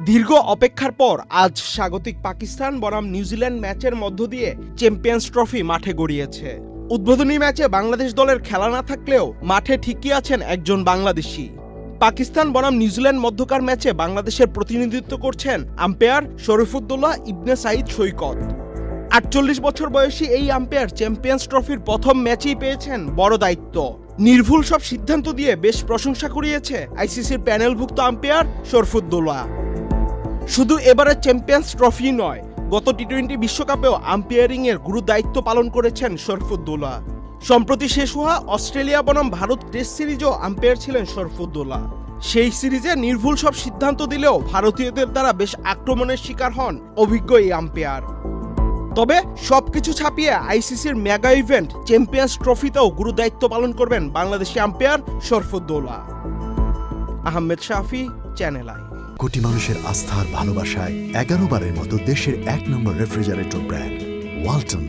দীর্ঘ অপেক্ষার পর আজ স্বাগতিক পাকিস্তান বনাম নিউজিল্যান্ড ম্যাচের মধ্য দিয়ে চ্যাম্পিয়ন্স ট্রফি মাঠে গড়িয়েছে। উদ্বোধনী ম্যাচে বাংলাদেশ দলের খেলা না থাকলেও মাঠে ঠিকই আছেন একজন বাংলাদেশি। পাকিস্তান বনাম নিউজিল্যান্ড মধ্যকার ম্যাচে বাংলাদেশের প্রতিনিধিত্ব করছেন আম্পায়ার শরীফুদ্দৌলা ইবনে সাঈদ সৈকত। ৪৮ বছর বয়সী এই আম্পায়ার চ্যাম্পিয়ন্স ট্রফির প্রথম ম্যাচেই পেয়েছেন বড় দায়িত্ব। নির্ভুল সব সিদ্ধান্ত দিয়ে বেশ প্রশংসা কুড়িয়েছে আইসিসির প্যানেলভুক্ত আম্পায়ার শরীফুদ্দৌলা। শুধু এবারের চ্যাম্পিয়ন্স ট্রফি নয়, গত টি-20 বিশ্বকাপেও আম্পায়ারিংয়ের গুরু দায়িত্ব পালন করেছেন শরীফুদ্দৌলা। সম্প্রতি শেষ হওয়া অস্ট্রেলিয়া বনাম ভারত টেস্ট সিরিজও আম্পায়ার ছিলেন শরীফুদ্দৌলা। সেই সিরিজে নির্ভুল সব সিদ্ধান্ত দিলেও ভারতীয়দের দ্বারা বেশ আক্রমণের শিকার হন অভিজ্ঞ এই আম্পায়ার। তবে সবকিছু ছাপিয়ে আইসিসির মেগা ইভেন্ট চ্যাম্পিয়ন্স ট্রফিতেও গুরু দায়িত্ব পালন করবেন Bangladeshi umpire Sharifuddoula. Ahmed Shafi, channel I. Crore মানুষের আস্থার ভালোবাসায় 11 বারের মতো দেশের 1 নম্বর রেফ্রিজারেটর ব্র্যান্ড ওয়ালটন।